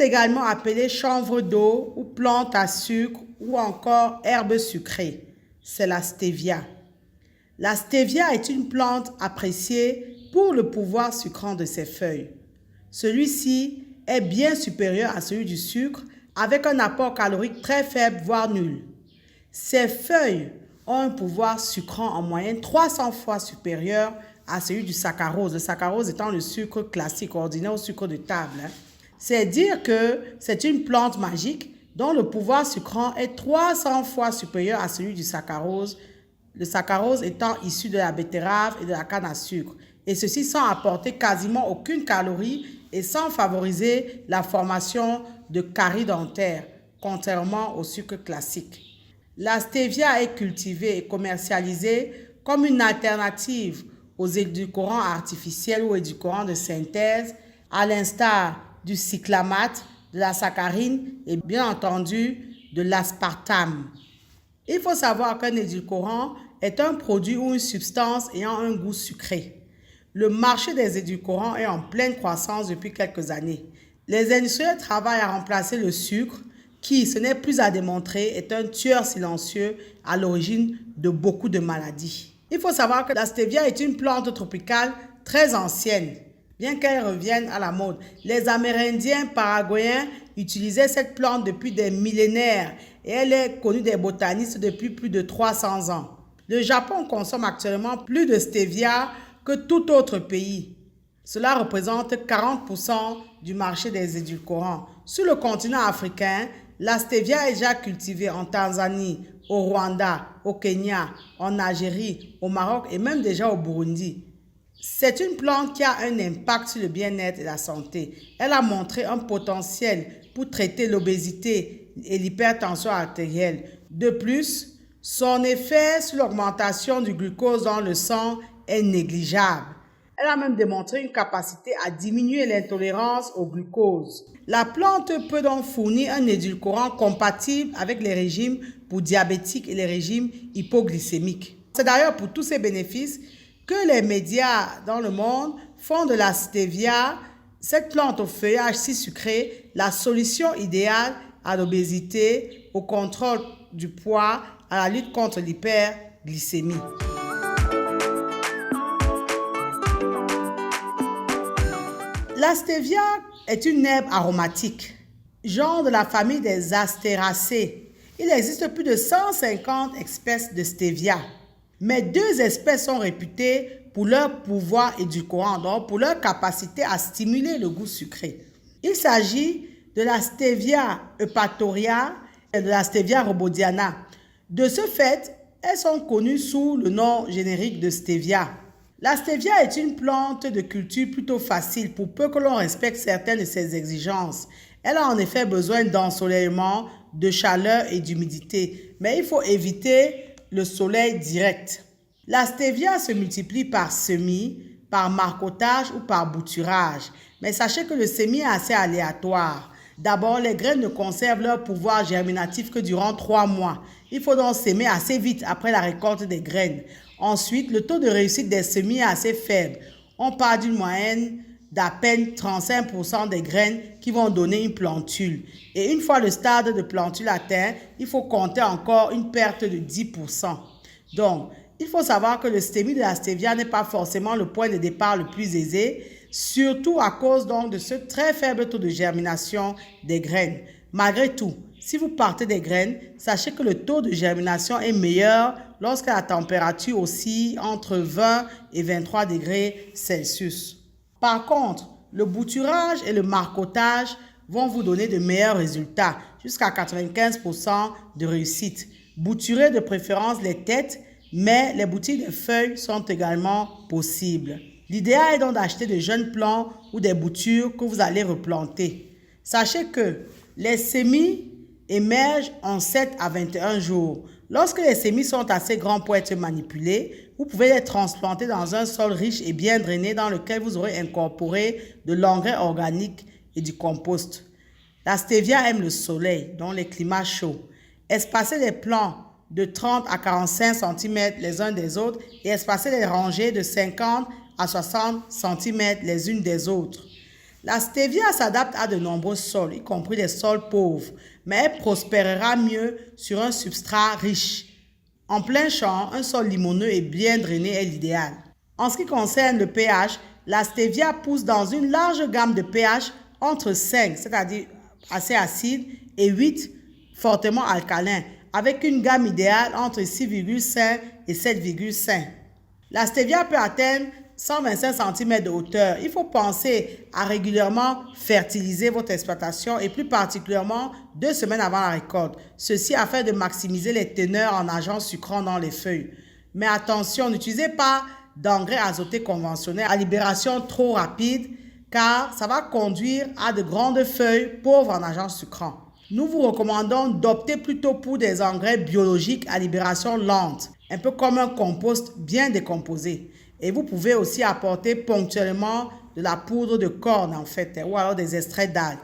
également appelée chanvre d'eau ou plante à sucre ou encore herbe sucrée. C'est la stevia. La stevia est une plante appréciée pour le pouvoir sucrant de ses feuilles. Celui-ci est bien supérieur à celui du sucre avec un apport calorique très faible voire nul. Ses feuilles ont un pouvoir sucrant en moyenne 300 fois supérieur à celui du saccharose. Le saccharose étant le sucre classique, ordinaire au sucre de table. C'est dire que c'est une plante magique dont le pouvoir sucrant est 300 fois supérieur à celui du saccharose. Le saccharose étant issu de la betterave et de la canne à sucre. Et ceci sans apporter quasiment aucune calorie et sans favoriser la formation de caries dentaires, contrairement au sucre classique. La stevia est cultivée et commercialisée comme une alternative aux édulcorants artificiels ou édulcorants de synthèse, à l'instar du cyclamate, de la saccharine et bien entendu de l'aspartame. Il faut savoir qu'un édulcorant est un produit ou une substance ayant un goût sucré. Le marché des édulcorants est en pleine croissance depuis quelques années. Les industriels travaillent à remplacer le sucre qui, ce n'est plus à démontrer, est un tueur silencieux à l'origine de beaucoup de maladies. Il faut savoir que la stevia est une plante tropicale très ancienne, bien qu'elle revienne à la mode. Les Amérindiens paraguayens utilisaient cette plante depuis des millénaires et elle est connue des botanistes depuis plus de 300 ans. Le Japon consomme actuellement plus de stevia que tout autre pays. Cela représente 40% du marché des édulcorants. Sur le continent africain, la stevia est déjà cultivée en Tanzanie, au Rwanda, au Kenya, en Algérie, au Maroc et même déjà au Burundi. C'est une plante qui a un impact sur le bien-être et la santé. Elle a montré un potentiel pour traiter l'obésité et l'hypertension artérielle. De plus, son effet sur l'augmentation du glucose dans le sang est négligeable. Elle a même démontré une capacité à diminuer l'intolérance au glucose. La plante peut donc fournir un édulcorant compatible avec les régimes pour diabétiques et les régimes hypoglycémiques. C'est d'ailleurs pour tous ces bénéfices que les médias dans le monde font de la stevia, cette plante au feuillage si sucré, la solution idéale à l'obésité, au contrôle du poids, à la lutte contre l'hyperglycémie. La stevia est une herbe aromatique, genre de la famille des Astéracées. Il existe plus de 150 espèces de stevia, mais 2 espèces sont réputées pour leur pouvoir édulcorant, donc pour leur capacité à stimuler le goût sucré. Il s'agit de la stevia hepatoria et de la stevia robodiana. De ce fait, elles sont connues sous le nom générique de stevia. La stevia est une plante de culture plutôt facile pour peu que l'on respecte certaines de ses exigences. Elle a en effet besoin d'ensoleillement, de chaleur et d'humidité, mais il faut éviter le soleil direct. La stevia se multiplie par semis, par marcottage ou par bouturage, mais sachez que le semis est assez aléatoire. D'abord, les graines ne conservent leur pouvoir germinatif que durant 3 mois. Il faut donc s'aimer assez vite après la récolte des graines. Ensuite, le taux de réussite des semis est assez faible. On part d'une moyenne d'à peine 35% des graines qui vont donner une plantule. Et une fois le stade de plantule atteint, il faut compter encore une perte de 10%. Donc, il faut savoir que le semis de la stevia n'est pas forcément le point de départ le plus aisé, surtout à cause donc de ce très faible taux de germination des graines. Malgré tout, si vous partez des graines, sachez que le taux de germination est meilleur lorsque la température oscille entre 20 et 23 degrés Celsius. Par contre, le bouturage et le marcottage vont vous donner de meilleurs résultats, jusqu'à 95% de réussite. Bouturez de préférence les têtes, mais les boutiques de feuilles sont également possibles. L'idéal est donc d'acheter de jeunes plants ou des boutures que vous allez replanter. Sachez que les semis émergent en 7 à 21 jours. Lorsque les semis sont assez grands pour être manipulés, vous pouvez les transplanter dans un sol riche et bien drainé dans lequel vous aurez incorporé de l'engrais organique et du compost. La stevia aime le soleil, donc les climats chauds. Espacez les plants de 30 à 45 cm les uns des autres et espacez les rangées de 50 à 60 cm les unes des autres. La stevia s'adapte à de nombreux sols, y compris les sols pauvres, mais elle prospérera mieux sur un substrat riche. En plein champ, un sol limoneux et bien drainé est l'idéal. En ce qui concerne le pH, la stevia pousse dans une large gamme de pH entre 5, c'est-à-dire assez acide, et 8, fortement alcalin, avec une gamme idéale entre 6,5 et 7,5. La stevia peut atteindre 125 cm de hauteur. Il faut penser à régulièrement fertiliser votre exploitation et plus particulièrement 2 semaines avant la récolte. Ceci afin de maximiser les teneurs en agents sucrants dans les feuilles. Mais attention, n'utilisez pas d'engrais azotés conventionnels à libération trop rapide car ça va conduire à de grandes feuilles pauvres en agents sucrants. Nous vous recommandons d'opter plutôt pour des engrais biologiques à libération lente, un peu comme un compost bien décomposé. Et vous pouvez aussi apporter ponctuellement de la poudre de corne en fait, ou alors des extraits d'algues.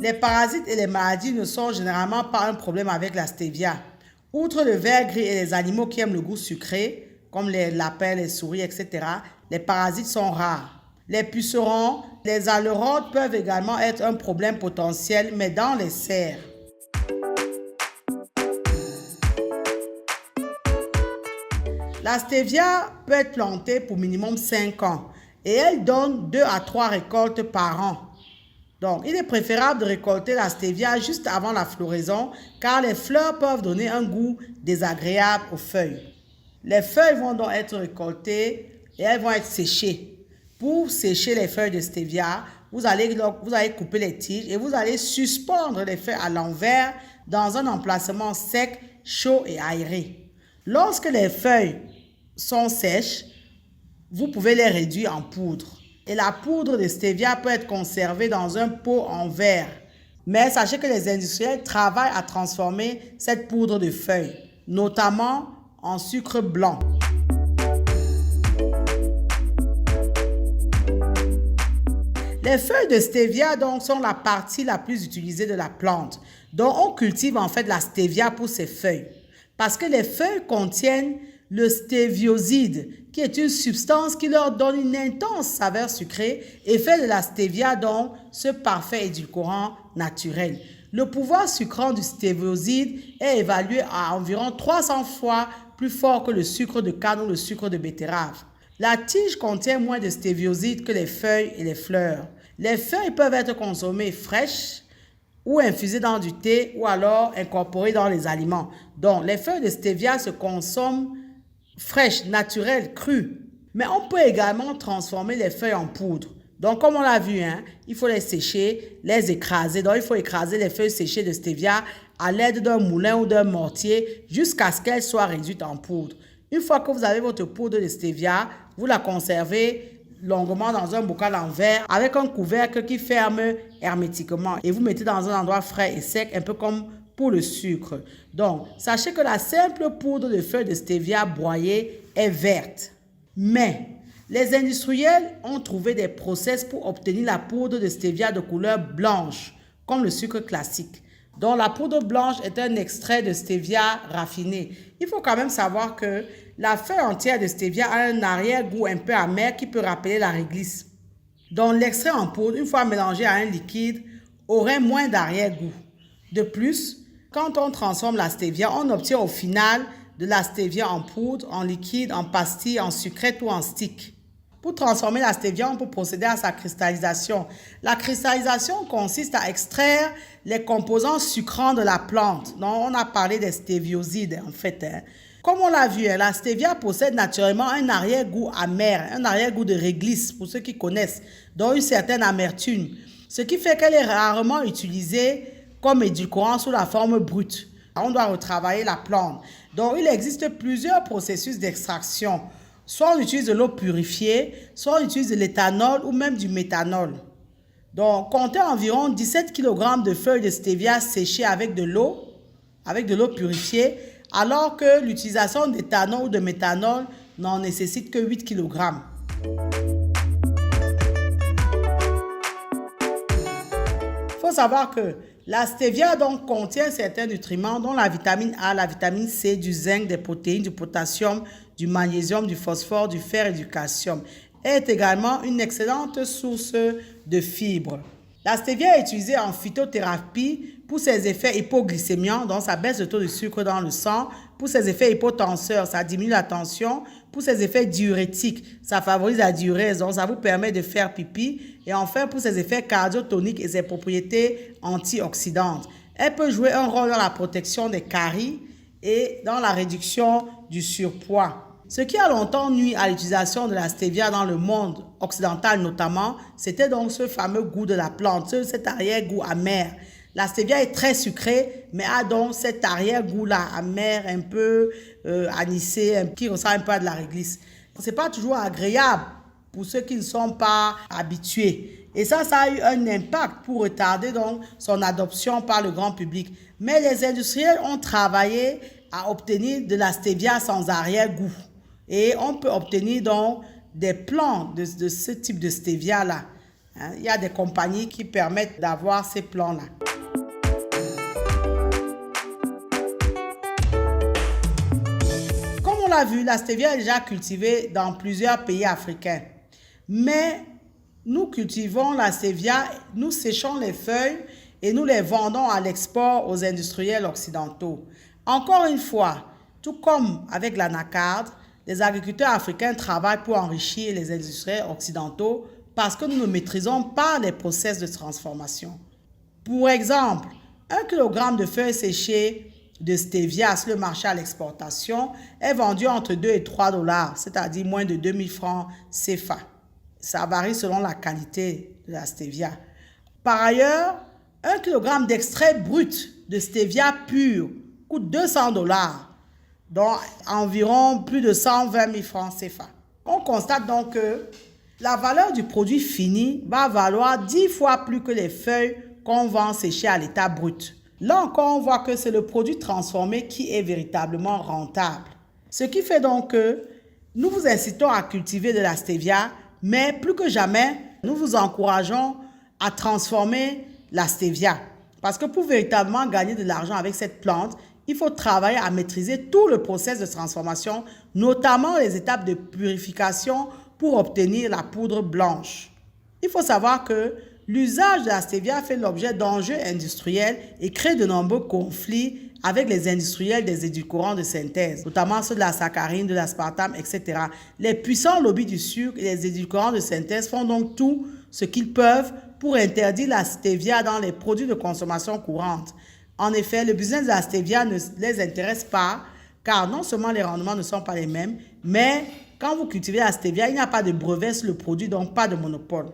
Les parasites et les maladies ne sont généralement pas un problème avec la stevia. Outre le ver gris et les animaux qui aiment le goût sucré, comme les lapins, les souris, etc., les parasites sont rares. Les pucerons, les alerodes peuvent également être un problème potentiel, mais dans les serres. La stevia peut être plantée pour minimum 5 ans et elle donne 2 à 3 récoltes par an. Donc, il est préférable de récolter la stevia juste avant la floraison car les fleurs peuvent donner un goût désagréable aux feuilles. Les feuilles vont donc être récoltées et elles vont être séchées. Pour sécher les feuilles de stevia, vous allez couper les tiges et vous allez suspendre les feuilles à l'envers dans un emplacement sec, chaud et aéré. Lorsque les feuilles sont sèches, vous pouvez les réduire en poudre. Et la poudre de stevia peut être conservée dans un pot en verre. Mais sachez que les industriels travaillent à transformer cette poudre de feuilles, notamment en sucre blanc. Les feuilles de stevia donc sont la partie la plus utilisée de la plante. Donc on cultive en fait la stevia pour ses feuilles. Parce que les feuilles contiennent le stévioside, qui est une substance qui leur donne une intense saveur sucrée et fait de la stevia donc ce parfait édulcorant naturel. Le pouvoir sucrant du stévioside est évalué à environ 300 fois plus fort que le sucre de canne ou le sucre de betterave. La tige contient moins de stévioside que les feuilles et les fleurs. Les feuilles peuvent être consommées fraîches ou infusées dans du thé ou alors incorporées dans les aliments. Donc, les feuilles de stevia se consomment fraîches, naturelles, crues. Mais on peut également transformer les feuilles en poudre. Donc, comme on l'a vu, il faut les sécher, les écraser. Donc, il faut écraser les feuilles séchées de stevia à l'aide d'un moulin ou d'un mortier jusqu'à ce qu'elles soient réduites en poudre. Une fois que vous avez votre poudre de stevia, vous la conservez longuement dans un bocal en verre avec un couvercle qui ferme hermétiquement et vous mettez dans un endroit frais et sec, un peu comme pour le sucre. Donc, sachez que la simple poudre de feuilles de stevia broyée est verte. Mais les industriels ont trouvé des process pour obtenir la poudre de stevia de couleur blanche, comme le sucre classique. Donc, la poudre blanche est un extrait de stevia raffiné. Il faut quand même savoir que la feuille entière de stevia a un arrière-goût un peu amer qui peut rappeler la réglisse. Donc, l'extrait en poudre, une fois mélangé à un liquide, aurait moins d'arrière-goût. De plus, quand on transforme la stevia, on obtient au final de la stevia en poudre, en liquide, en pastille, en sucrète ou en stick. Pour transformer la stevia, on peut procéder à sa cristallisation. La cristallisation consiste à extraire les composants sucrants de la plante. Donc, on a parlé des stéviosides en fait. Comme on l'a vu, la stevia possède naturellement un arrière-goût amer, un arrière-goût de réglisse pour ceux qui connaissent, donc une certaine amertume. Ce qui fait qu'elle est rarement utilisée comme édulcorant sous la forme brute. On doit retravailler la plante. Donc, il existe plusieurs processus d'extraction. Soit on utilise de l'eau purifiée, soit on utilise de l'éthanol ou même du méthanol. Donc, comptez environ 17 kg de feuilles de stevia séchées avec de l'eau purifiée, alors que l'utilisation d'éthanol ou de méthanol n'en nécessite que 8 kg. Il faut savoir que la stevia donc contient certains nutriments dont la vitamine A, la vitamine C, du zinc, des protéines, du potassium, du magnésium, du phosphore, du fer et du calcium. Elle est également une excellente source de fibres. La stevia est utilisée en phytothérapie pour ses effets hypoglycémiants, donc ça baisse le taux de sucre dans le sang, pour ses effets hypotenseurs, ça diminue la tension, pour ses effets diurétiques, ça favorise la diurèse, donc ça vous permet de faire pipi, et enfin pour ses effets cardiotoniques et ses propriétés antioxydantes. Elle peut jouer un rôle dans la protection des caries et dans la réduction du surpoids. Ce qui a longtemps nuit à l'utilisation de la stevia dans le monde occidental notamment, c'était donc ce fameux goût de la plante, cet arrière-goût amer. La stevia est très sucrée, mais a donc cet arrière-goût-là, amer, un peu anisé, qui ressemble un peu à de la réglisse. Ce n'est pas toujours agréable pour ceux qui ne sont pas habitués. Et ça a eu un impact pour retarder donc son adoption par le grand public. Mais les industriels ont travaillé à obtenir de la stevia sans arrière-goût. Et on peut obtenir donc des plants de ce type de stevia-là. Il y a des compagnies qui permettent d'avoir ces plants-là. Comme on l'a vu, la stevia est déjà cultivée dans plusieurs pays africains. Mais nous cultivons la stevia, nous séchons les feuilles et nous les vendons à l'export aux industriels occidentaux. Encore une fois, tout comme avec l'anacarde, les agriculteurs africains travaillent pour enrichir les industriels occidentaux parce que nous ne maîtrisons pas les process de transformation. Pour exemple, 1 kg de feuilles séchées de stevia sur le marché à l'exportation est vendu entre 2 et 3 $, c'est-à-dire moins de 2000 francs CFA. Ça varie selon la qualité de la stevia. Par ailleurs, 1 kg d'extrait brut de stevia pur coûte 200 $, donc environ plus de 120 000 francs CFA. On constate donc que la valeur du produit fini va valoir 10 fois plus que les feuilles qu'on vend séchées à l'état brut. Là encore, on voit que c'est le produit transformé qui est véritablement rentable. Ce qui fait donc que nous vous incitons à cultiver de la stevia, mais plus que jamais, nous vous encourageons à transformer la stevia. Parce que pour véritablement gagner de l'argent avec cette plante, il faut travailler à maîtriser tout le processus de transformation, notamment les étapes de purification pour obtenir la poudre blanche. Il faut savoir que l'usage de la stevia fait l'objet d'enjeux industriels et crée de nombreux conflits avec les industriels des édulcorants de synthèse, notamment ceux de la saccharine, de l'aspartame, etc. Les puissants lobbies du sucre et les édulcorants de synthèse font donc tout ce qu'ils peuvent pour interdire la stevia dans les produits de consommation courante. En effet, le business de la stevia ne les intéresse pas, car non seulement les rendements ne sont pas les mêmes, mais quand vous cultivez la stevia, il n'y a pas de brevet sur le produit, donc pas de monopole.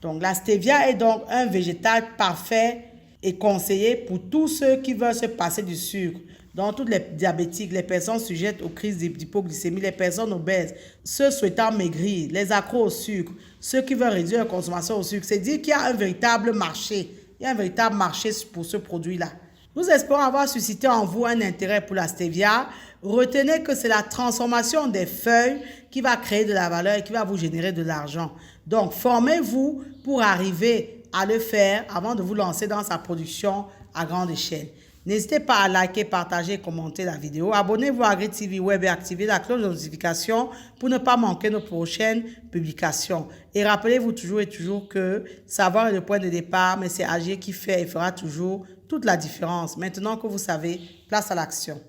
Donc la stevia est donc un végétal parfait et conseillé pour tous ceux qui veulent se passer du sucre. Donc tous les diabétiques, les personnes sujettes aux crises d'hypoglycémie, les personnes obèses, ceux souhaitant maigrir, les accros au sucre, ceux qui veulent réduire leur consommation au sucre. C'est dire qu'il y a un véritable marché. Il y a un véritable marché pour ce produit-là. Nous espérons avoir suscité en vous un intérêt pour la stevia. Retenez que c'est la transformation des feuilles qui va créer de la valeur et qui va vous générer de l'argent. Donc, formez-vous pour arriver à le faire avant de vous lancer dans sa production à grande échelle. N'hésitez pas à liker, partager et commenter la vidéo. Abonnez-vous à Grid TV Web et activez la cloche de notification pour ne pas manquer nos prochaines publications. Et rappelez-vous toujours et toujours que savoir est le point de départ, mais c'est agir qui fait et fera toujours toute la différence. Maintenant que vous savez, place à l'action.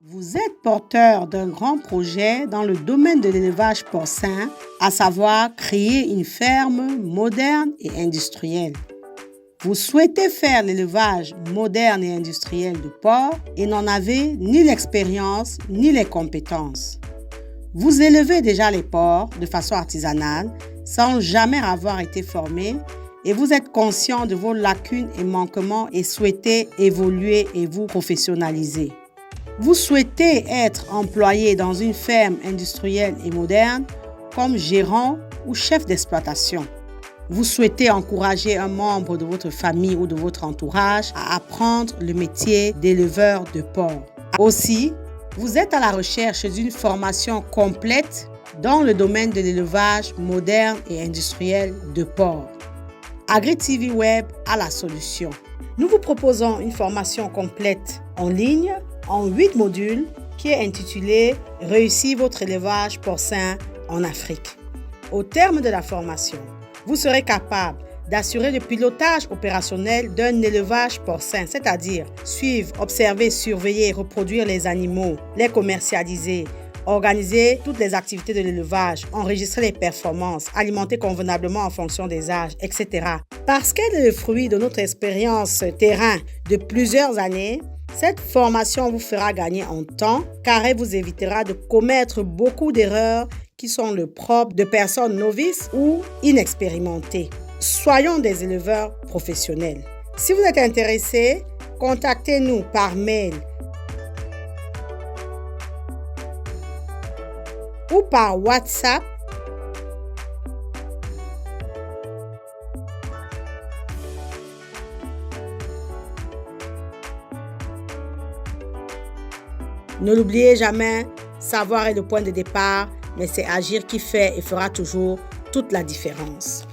Vous êtes porteur d'un grand projet dans le domaine de l'élevage porcin, à savoir créer une ferme moderne et industrielle. Vous souhaitez faire l'élevage moderne et industriel de porcs et n'en avez ni l'expérience ni les compétences. Vous élevez déjà les porcs de façon artisanale sans jamais avoir été formé et vous êtes conscient de vos lacunes et manquements et souhaitez évoluer et vous professionnaliser. Vous souhaitez être employé dans une ferme industrielle et moderne comme gérant ou chef d'exploitation. Vous souhaitez encourager un membre de votre famille ou de votre entourage à apprendre le métier d'éleveur de porcs. Aussi, vous êtes à la recherche d'une formation complète dans le domaine de l'élevage moderne et industriel de porcs. AgriTV Web a la solution. Nous vous proposons une formation complète en ligne en 8 modules qui est intitulée « Réussir votre élevage porcin en Afrique ». Au terme de la formation, vous serez capable d'assurer le pilotage opérationnel d'un élevage porcin, c'est-à-dire suivre, observer, surveiller, reproduire les animaux, les commercialiser, organiser toutes les activités de l'élevage, enregistrer les performances, alimenter convenablement en fonction des âges, etc. Parce qu'elle est le fruit de notre expérience terrain de plusieurs années, cette formation vous fera gagner en temps car elle vous évitera de commettre beaucoup d'erreurs qui sont le propre de personnes novices ou inexpérimentées. Soyons des éleveurs professionnels. Si vous êtes intéressé, contactez-nous par mail ou par WhatsApp Ne l'oubliez jamais, savoir est le point de départ, mais c'est agir qui fait et fera toujours toute la différence.